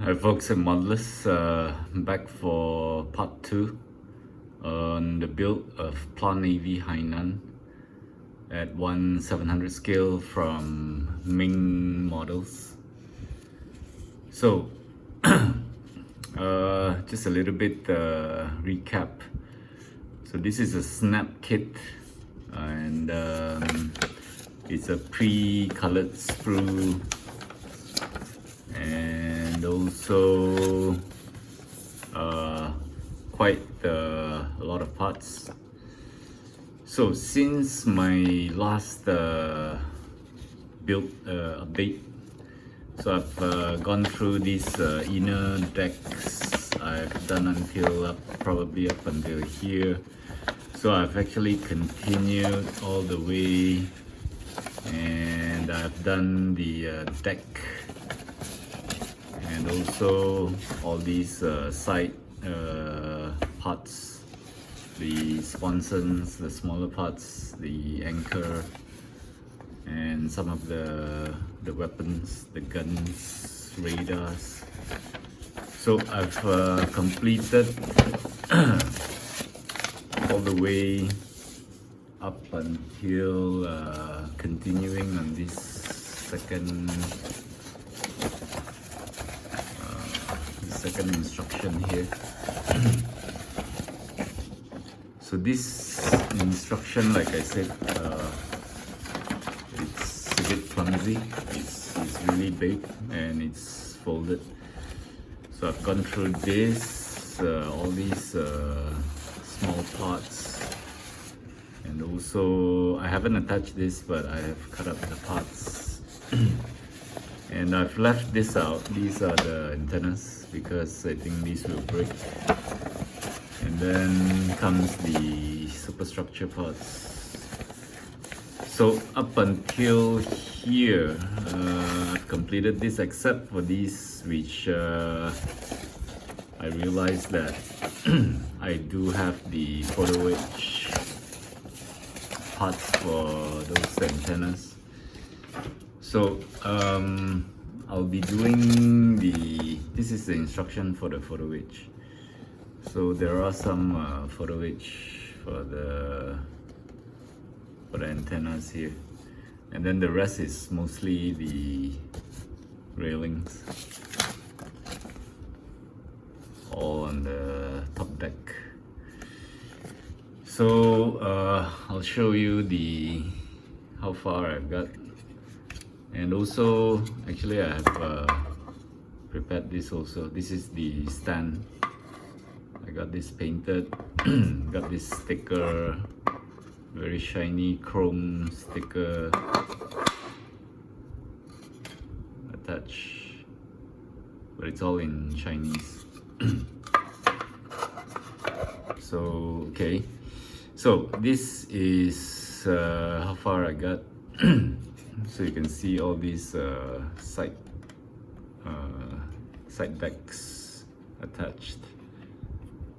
Hi folks, I'm Modulus, back for part 2 on the build of PLA Navy Hainan at 1/700 scale from MENG models. So, just a little bit recap. So this is a snap kit, and it's a pre-colored sprue, and also quite a lot of parts. So since my last build update, so I've gone through these inner decks. I've done until probably up until here. So I've actually continued all the way, and I've done the deck, and also all these side parts, the sponsons, the smaller parts, the anchor, and some of the weapons, the guns, radars. So I've completed all the way up until continuing on this second instruction here. So this instruction, like I said, it's a bit clumsy. It's really big and it's folded. So I've gone through this, all these small parts, and also I haven't attached this, but I have cut up the parts. And I've left this out. These are the antennas because I think these will break. And then comes the superstructure parts. So up until here, I've completed this except for these, which I realized that I do have the photo wedge parts for those antennas. So I'll be doing this is the instruction for the photo wedge. So there are some photo wedge for the antennas here, and then the rest is mostly the railings, all on the top deck. So I'll show you how far I've got. And also, actually, I have prepared this also. This is the stand. I got this painted, got this sticker, very shiny chrome sticker attached, but it's all in Chinese. So, okay. So this is how far I got. So you can see all these side decks attached,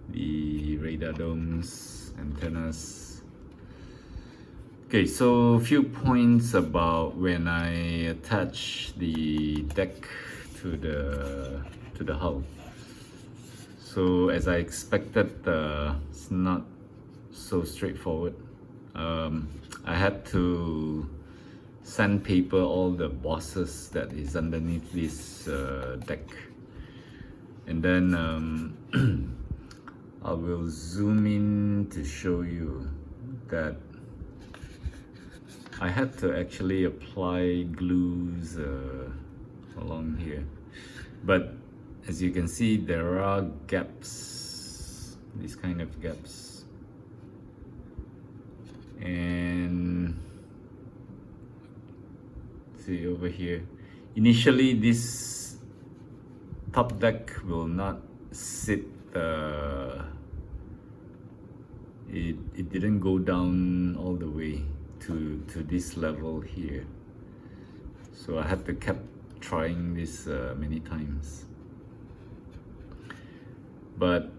the radar domes, antennas. Okay, so a few points about when I attach the deck to the hull. So as I expected, it's not so straightforward. I had to sandpaper all the bosses that is underneath this deck, and then I will zoom in to show you that I had to actually apply glues along here, but as you can see, there are gaps, these kind of gaps, and see over here, initially this top deck will not sit, it didn't go down all the way to this level here, so I had to keep trying this many times. But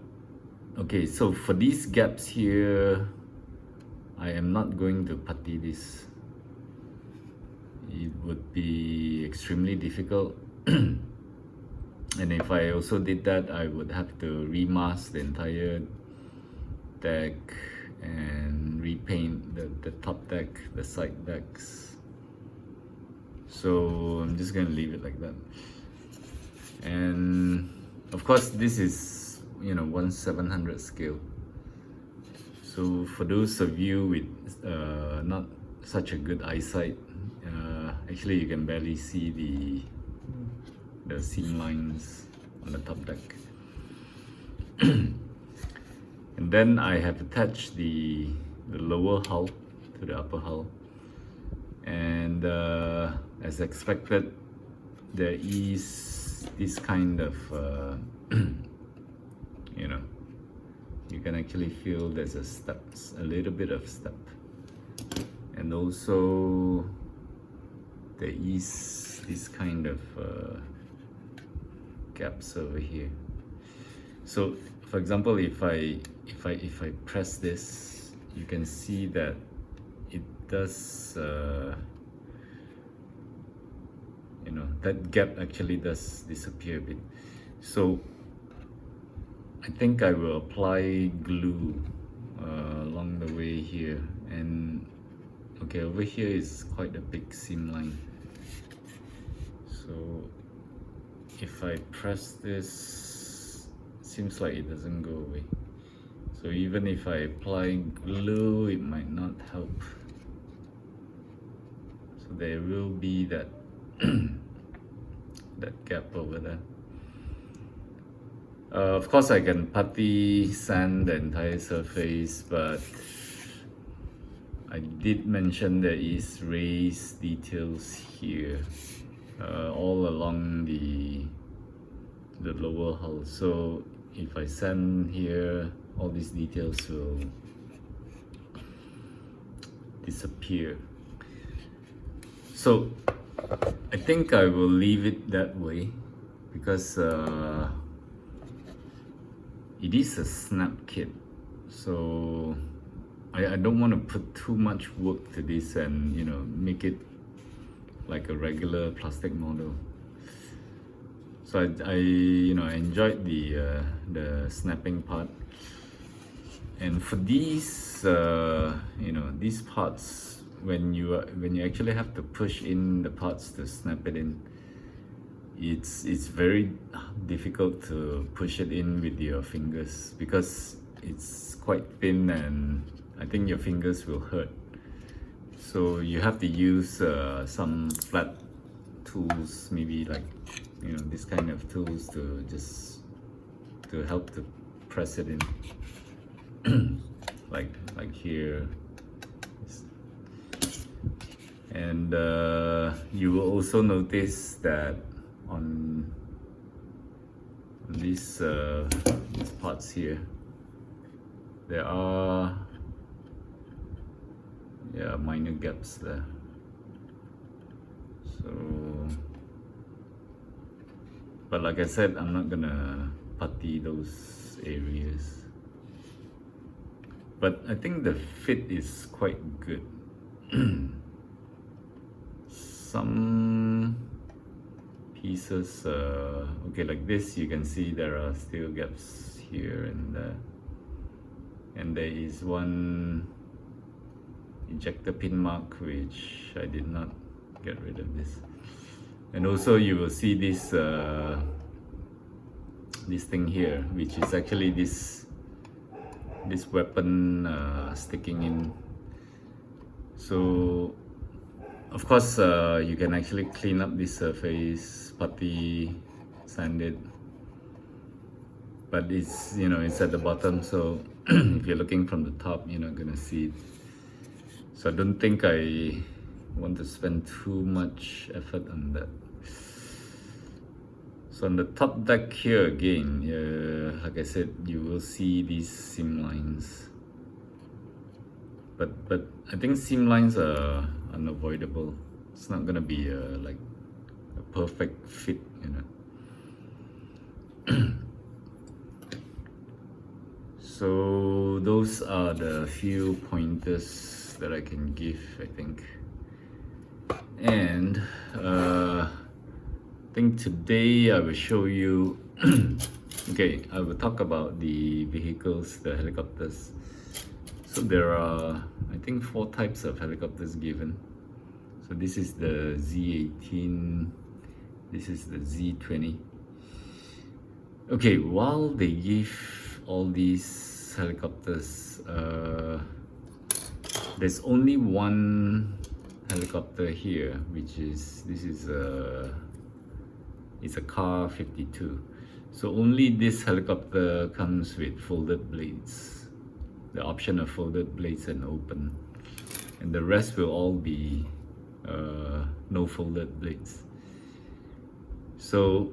okay, so for these gaps here, I am not going to putty this. It would be extremely difficult And if I also did that, I would have to remask the entire deck and repaint the top deck, the side decks. So I'm just gonna leave it like that. And of course this is 1/700 scale. So for those of you with not such a good eyesight, actually you can barely see the seam lines on the top deck. And then I have attached the lower hull to the upper hull, and as expected, there is this kind of you can actually feel there's a little bit of step, and also there is this kind of gaps over here. So for example, if I press this, you can see that it does that gap actually does disappear a bit. So I think I will apply glue along the way here, and okay, over here is quite a big seam line. So if I press this, seems like it doesn't go away. So even if I apply glue, it might not help. So there will be that that gap over there. Of course I can putty sand the entire surface, but I did mention there is raised details here all along the lower hull. So if I sand here, all these details will disappear. So I think I will leave it that way, because it is a snap kit, so I don't want to put too much work to this and make it like a regular plastic model. So I enjoyed the snapping part, and for these these parts, when you actually have to push in the parts to snap it in, it's very difficult to push it in with your fingers, because it's quite thin and I think your fingers will hurt. So you have to use some flat tools, maybe like this kind of tools, to help to press it in like here. And you will also notice that on these parts here, there are minor gaps there. So, but like I said, I'm not gonna putty those areas. But I think the fit is quite good. Some pieces, okay, like this, you can see there are still gaps here and there. And there is one ejector pin mark which I did not get rid of this. And also you will see this this thing here, which is actually this weapon sticking in. So of course you can actually clean up this surface, putty, sand it, but it's it's at the bottom, so if you're looking from the top, you're not gonna see it. So I don't think I want to spend too much effort on that. So on the top deck here again, like I said, you will see these seam lines. But I think seam lines are unavoidable. It's not gonna be like a perfect fit, So those are the few pointers that I can give, I think. And think today I will show you okay, I will talk about the vehicles, the helicopters. So there are, I think, 4 types of helicopters given. So this is the Z18, this is the Z20. Okay, while they give all these helicopters, there's only one helicopter here, which is, it's a Car 52. So only this helicopter comes with folded blades, the option of folded blades and open, and the rest will all be no folded blades. So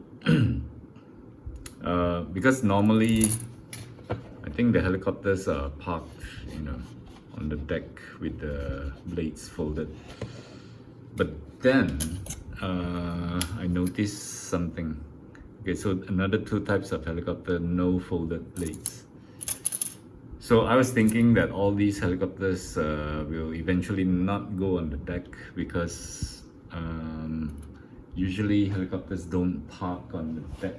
because normally I think the helicopters are parked, on the deck with the blades folded. But then I noticed something. Okay, so another 2 types of helicopter, no folded blades. So I was thinking that all these helicopters will eventually not go on the deck, because usually helicopters don't park on the deck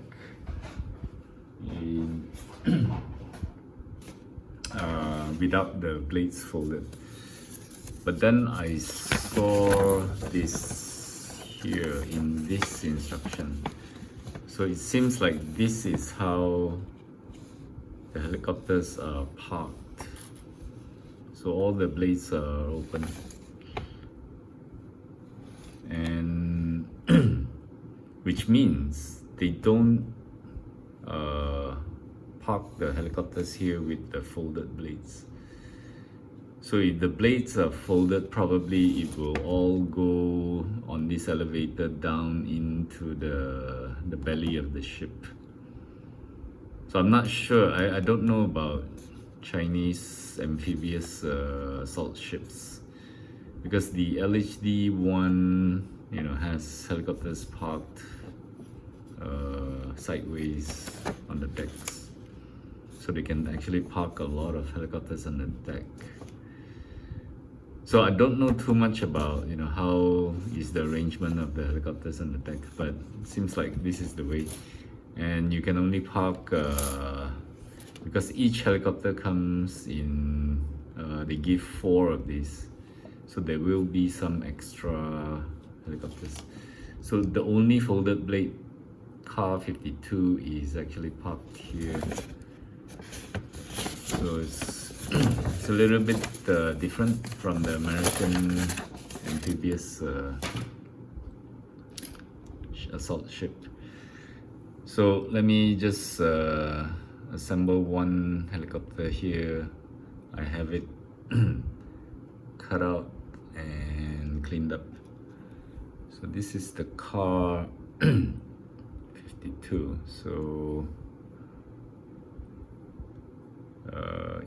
without the blades folded. But then I saw this here in this instruction. So it seems like this is how the helicopters are parked. So all the blades are open. And which means they don't park the helicopters here with the folded blades. So if the blades are folded, probably it will all go on this elevator down into the belly of the ship. So I'm not sure, I don't know about Chinese amphibious assault ships, because the LHD one, has helicopters parked sideways on the decks. So they can actually park a lot of helicopters on the deck. So I don't know too much about, how is the arrangement of the helicopters on the deck, but it seems like this is the way. And you can only park, because each helicopter comes in, they give 4 of these. So there will be some extra helicopters. So the only folded blade Car 52 is actually parked here. So it's a little bit different from the American amphibious assault ship. So let me just assemble one helicopter here. I have it cut out and cleaned up. So this is the Car 52. So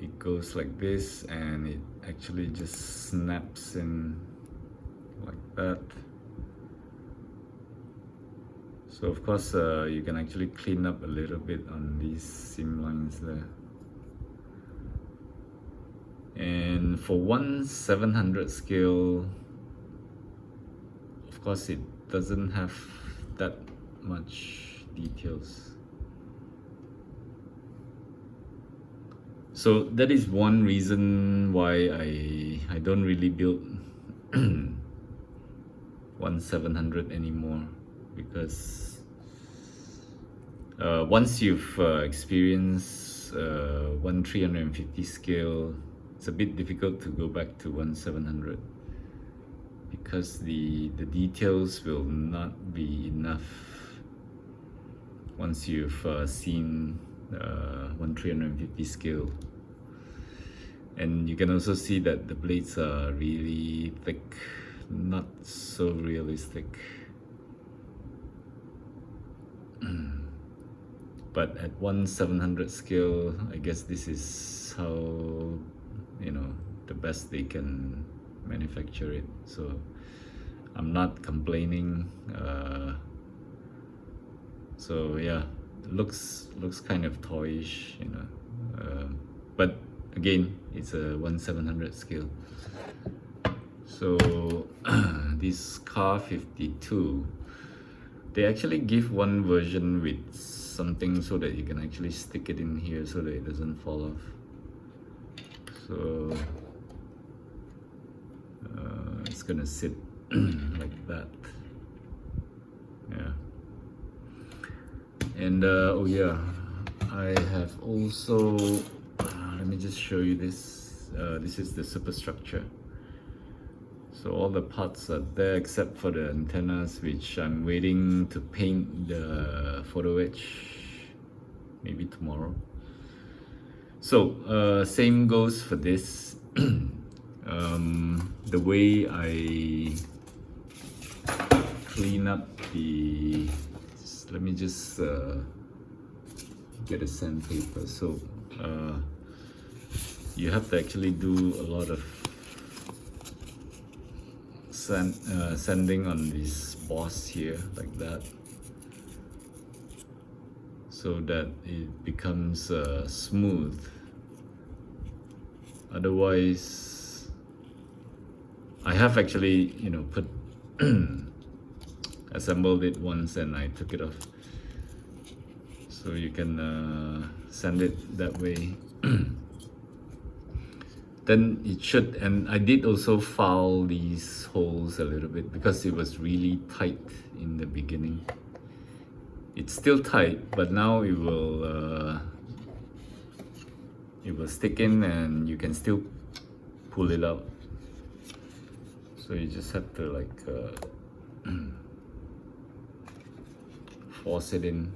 it goes like this, and it actually just snaps in like that. So of course you can actually clean up a little bit on these seam lines there. And for 1/700 scale, of course it doesn't have that much details. So that is one reason why I don't really build 1/700 anymore, because once you've experienced 1/350 scale, it's a bit difficult to go back to 1/700, because the details will not be enough once you've seen 1/350 scale. And you can also see that the blades are really thick, not so realistic. But at 1/700 scale, I guess this is how, the best they can manufacture it. So I'm not complaining. So yeah, it looks kind of toyish, but again, it's a 1/700 scale. So this Car 52, They actually give one version with something so that you can actually stick it in here so that it doesn't fall off. So it's gonna sit like that. Yeah. And oh yeah, I have also let me just show you this. This is the superstructure. So all the parts are there except for the antennas, which I'm waiting to paint the photo etch maybe tomorrow. So same goes for this. The way I clean up the, let me just get a sandpaper. So you have to actually do a lot of sanding on this boss here like that, so that it becomes smooth. Otherwise, I have actually, you know, put assembled it once and I took it off. So you can sand it that way. Then it should, and I did also foul these holes a little bit because it was really tight in the beginning. It's still tight, but now it will stick in and you can still pull it out. So you just have to like force it in.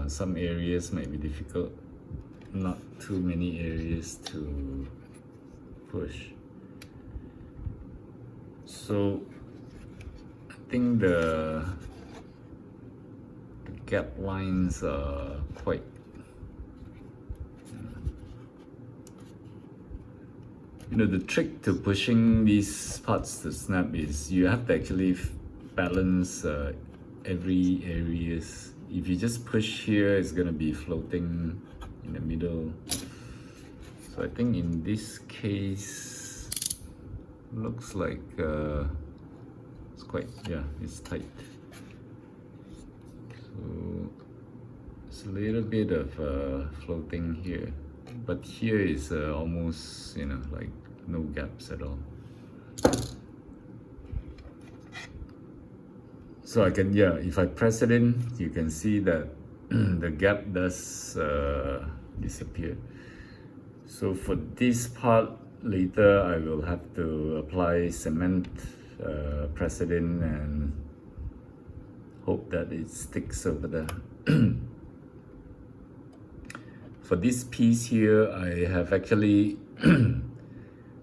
Some areas might be difficult. Not too many areas to push. So I think the gap lines are quite the trick to pushing these parts to snap is you have to actually balance every areas. If you just push here, it's gonna be floating in the middle. So I think in this case, looks like it's quite, yeah, it's tight. So it's a little bit of floating here, but here is almost, like no gaps at all. So I can, yeah, if I press it in, you can see that the gap does disappear. So for this part, later I will have to apply cement, press it in and hope that it sticks over there. For this piece here, I have actually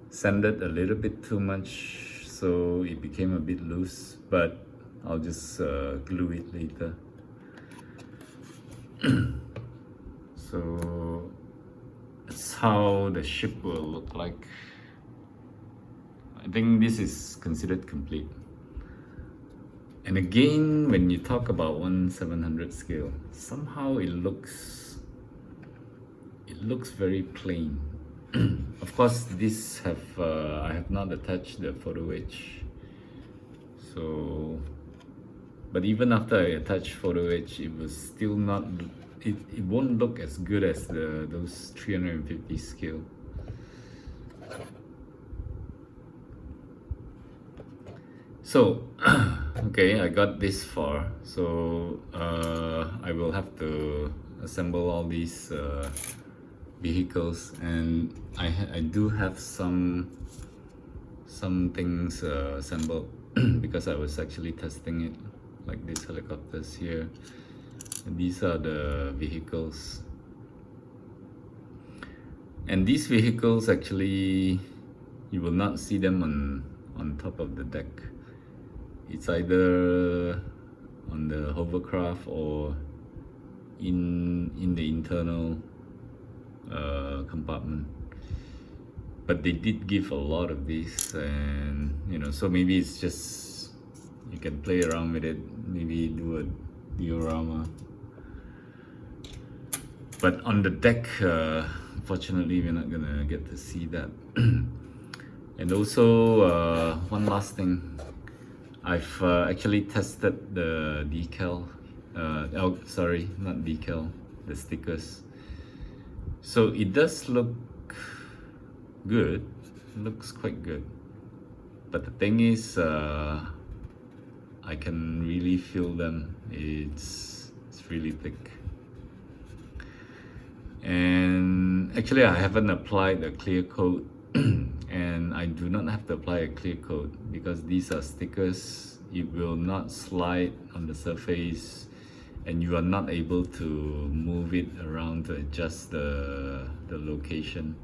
sanded a little bit too much, so it became a bit loose, but I'll just glue it later. So that's how the ship will look like. I think this is considered complete. And again, when you talk about 1/700 scale, somehow it looks very plain. Of course, this I have not attached the photo etch. So, but even after I attached photo etch, it was still not. It won't look as good as those 350 scale. So, okay, I got this far. So I will have to assemble all these vehicles, and I do have some things assembled because I was actually testing it, like these helicopters here. And these are the vehicles, and these vehicles actually you will not see them on top of the deck. It's either on the hovercraft or in the internal compartment. But they did give a lot of these, and so maybe it's just you can play around with it, maybe do a diorama. But on the deck, unfortunately, we're not gonna get to see that. And also, one last thing, I've actually tested the decal. Oh, sorry, not decal, the stickers. So it does look good. It looks quite good. But the thing is, I can really feel them. It's really thick. And actually, I haven't applied a clear coat, and I do not have to apply a clear coat because these are stickers. It will not slide on the surface, and you are not able to move it around to adjust the location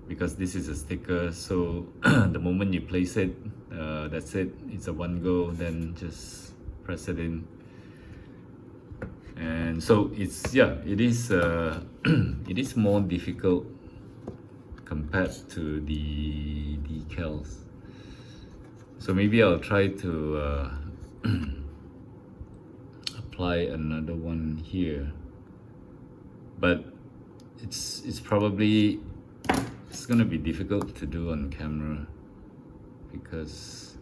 because this is a sticker. So the moment you place it, that's it. It's a one go. Then just press it in. And so it's, yeah, it is it is more difficult compared to the decals. So maybe I'll try to apply another one here, but it's probably it's gonna be difficult to do on camera because,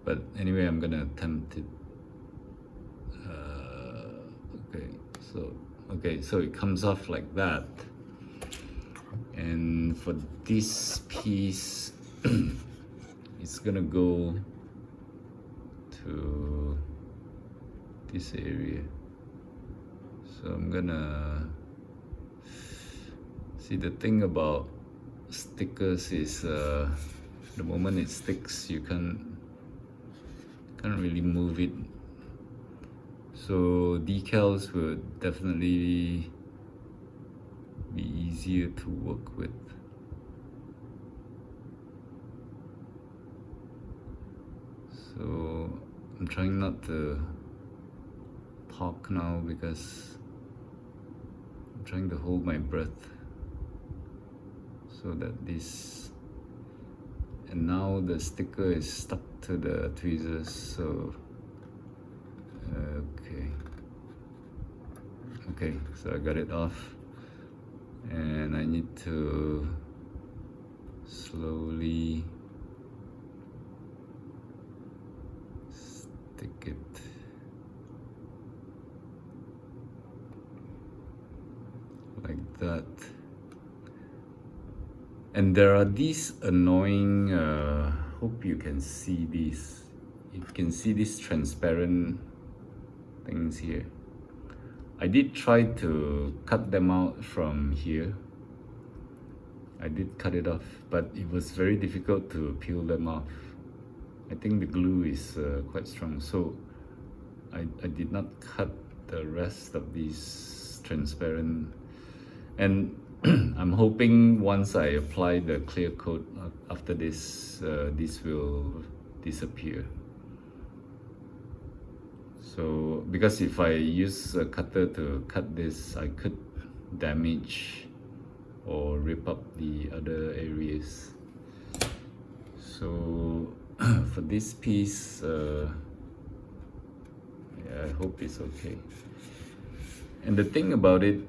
but anyway, I'm gonna attempt it. Okay, so it comes off like that, and for this piece it's gonna go to this area. So I'm gonna see, the thing about stickers is the moment it sticks, you can't really move it. So decals would definitely be easier to work with. So I'm trying not to talk now because I'm trying to hold my breath so that this, and now the sticker is stuck to the tweezers, so okay, so I got it off, and I need to slowly stick it like that. And there are these annoying, hope you can see these, you can see these transparent things here. I did try to cut them out from here. I did cut it off, but it was very difficult to peel them off. I think the glue is quite strong, so I did not cut the rest of these transparent. And I'm hoping once I apply the clear coat after this, this will disappear. So, because if I use a cutter to cut this, I could damage or rip up the other areas. So, for this piece, yeah, I hope it's okay. And the thing about it,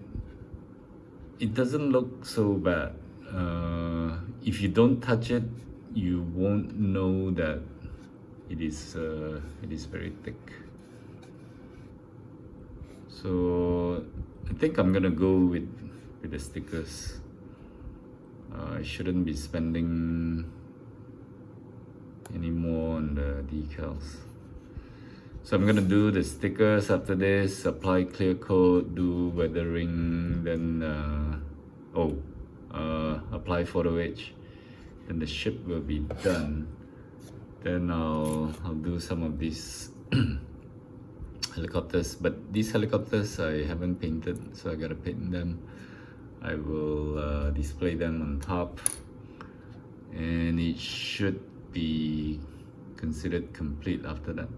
it doesn't look so bad. If you don't touch it, you won't know that it is very thick. So I think I'm gonna go with the stickers. I shouldn't be spending any more on the decals. So I'm gonna do the stickers after this, apply clear coat, do weathering, then apply photo etch. Then the ship will be done. Then I'll do some of these helicopters, but these helicopters I haven't painted, so I gotta paint them. I will display them on top, and it should be considered complete after that.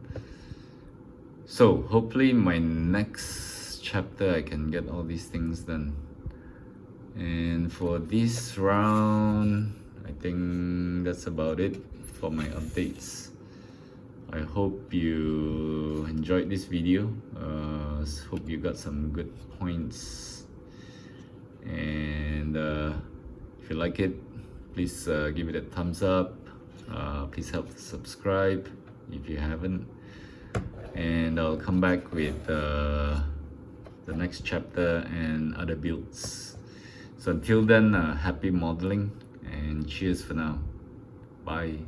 So hopefully my next chapter I can get all these things done. And for this round, I think that's about it for my updates. I hope you enjoyed this video. Hope you got some good points. And if you like it, please give it a thumbs up. Please help to subscribe. if you haven't, and I'll come back with the next chapter and other builds. So until then, happy modeling and cheers for now. Bye.